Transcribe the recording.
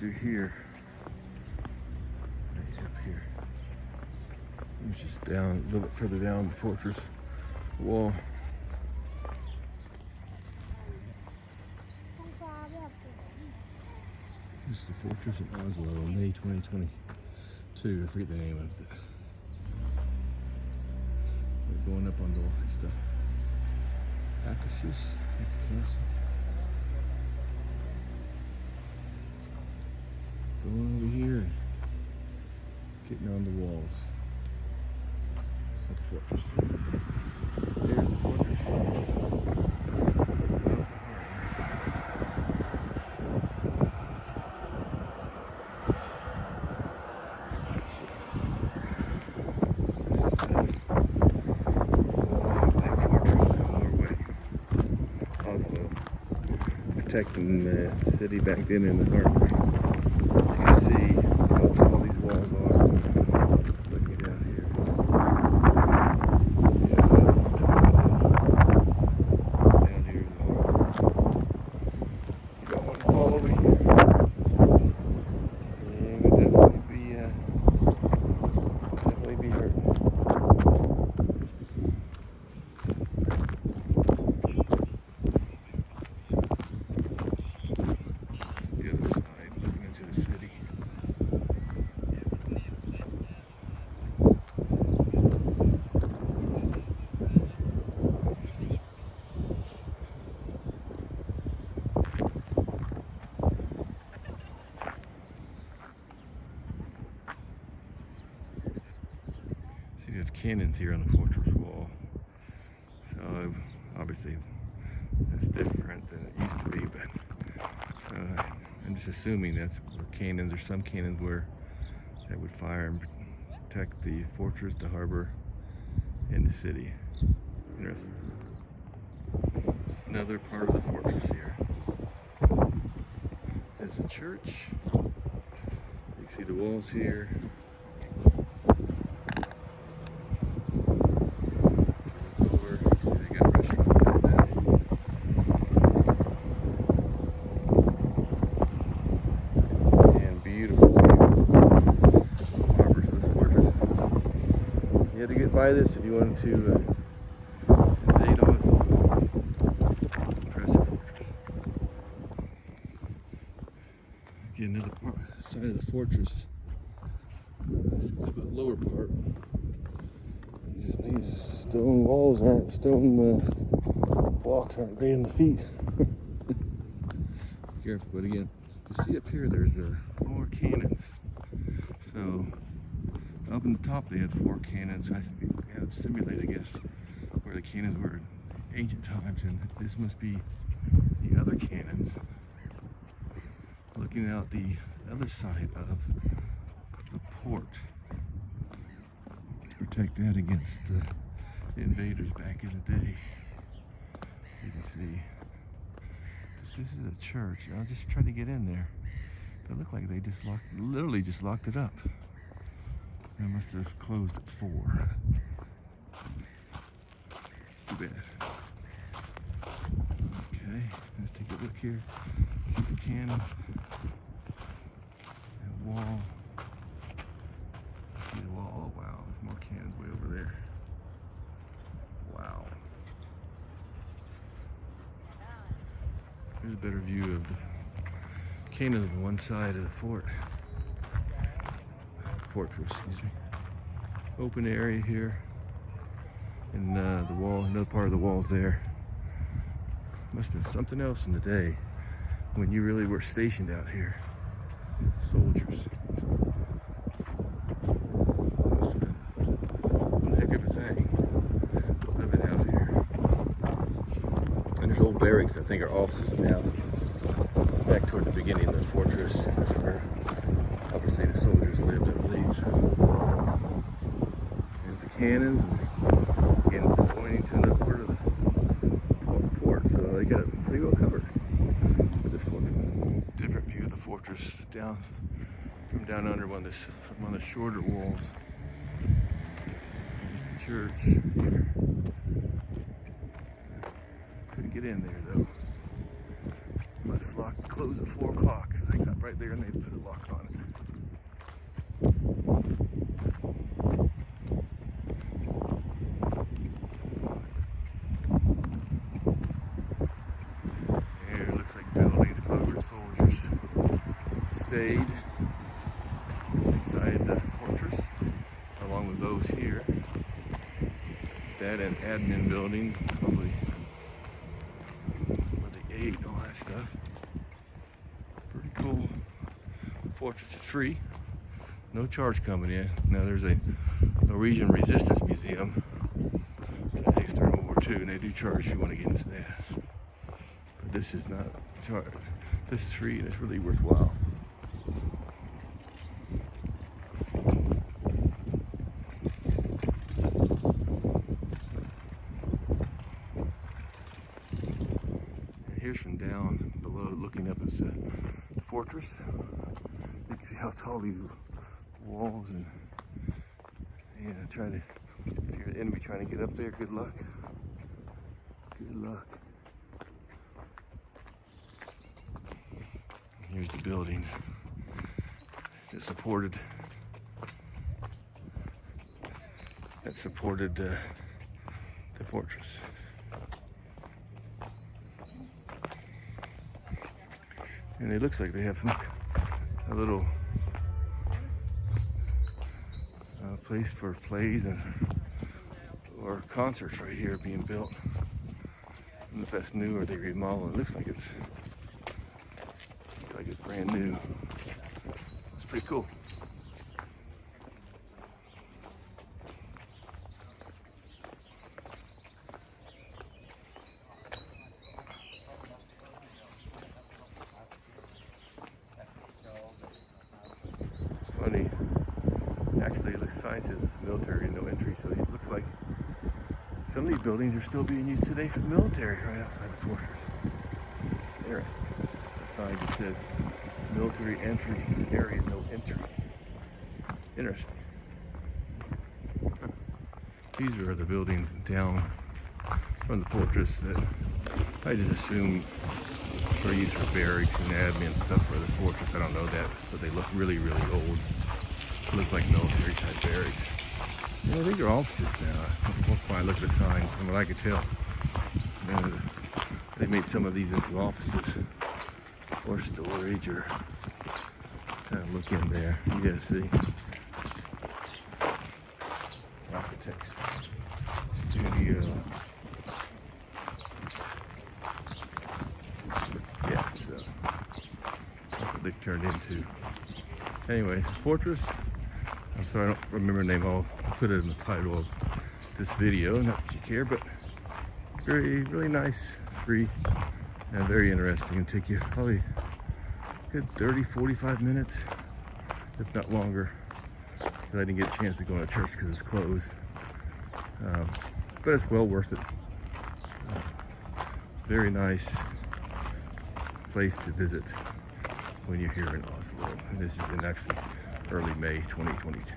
through here. Right up here. It's just down, a little bit further down the fortress wall. This is the fortress in Oslo, May 2022. I forget the name of it. We're going up on the wall. It's the Akershus. That's the castle. Going over here and getting on the walls of the fortress. There's the fortress walls. Oslo, protecting the city back then in the harbor. You can see how tall these walls are. Looking down here. Yeah, how tall it is. Down here is the harbor. You don't want to fall over here. And we'll definitely be hurt. See, there's cannons here on the fortress wall. So obviously that's different than it used to be, but so I'm just assuming that's where cannons, or some cannons where that would fire and protect the fortress, the harbor, and the city. Interesting. It's another part of the fortress here. There's a church. You can see the walls here. You had to get by this if you wanted to invade Oslo. It's an impressive fortress. Again, another part, side of the fortress. This is a little bit lower part. These stone walls aren't, blocks aren't great on the feet. Be careful, but again, you see up here there's more cannons. So up in the top they had 4 cannons. I have simulated, I guess, where the cannons were in ancient times, and this must be the other cannons. Looking out the other side of the port to protect that against the invaders back in the day. You can see this is a church. I'll just try to get in there. But it looked like they just literally just locked it up. They must have closed at 4. It's too bad. Okay, let's take a look here. See the cannons. That wall. See the wall. Oh wow, there's more cannons way over there. Wow. Here's a better view of the cannons on one side of the fortress, excuse me. Open area here, and the wall, another part of the wall's there. Must have been something else in the day when you really were stationed out here. Soldiers. Must have been one heck of a thing living out here. And there's old barracks I think are offices now. Back toward the beginning of the fortress, that's where obviously the soldiers lived, I believe. So there's the cannons, and again pointing to another part of the port. So they got it pretty well covered with this fortress. Different view of the fortress from down under one of the shorter walls. There's the church here. Couldn't get in there though. Must lock close at 4 o'clock because they got right there and they put a lock on it. Here it looks like buildings, probably where soldiers stayed inside the fortress, along with those here. That and admin buildings, probably where they ate and all that stuff. Pretty cool. The fortress is free, no charge coming in. Now there's a Norwegian Resistance Museum that dates during World War II, and they do charge if you want to get into that. But this is not charged. This is free and it's really worthwhile. Here's from down below, looking up at the fortress. You can see how tall these walls and try to, if you're an enemy trying to get up there, good luck. Good luck. Here's the buildings that supported the fortress. And it looks like they have a little place for plays or concerts right here being built. I don't know if that's new or they remodeled. It looks like it's brand new. It's pretty cool. Funny. Actually, the sign says it's military, no entry, so it looks like some of these buildings are still being used today for the military right outside the fortress. Interesting. The sign that says military entry area, no entry. Interesting. These are the buildings down from the fortress that I just assume are used for barracks and admin stuff for the fortress. I don't know that, but they look really, really old. Look like military type barracks. Yeah, I think they're offices now. When I look at the sign, from what I could tell, they made some of these into offices or storage or kind of look in there. You gotta see. Architects studio. Yeah, so that's what they've turned into. Anyway, fortress. I'm sorry, I don't remember the name. I'll put it in the title of this video. Not that you care, but really nice, free, and very interesting. It'll take you probably a good 30-45 minutes, if not longer. Because I didn't get a chance to go to church because it's closed. But it's well worth it. Very nice place to visit when you're here in Oslo. And this is in actually early May 2022.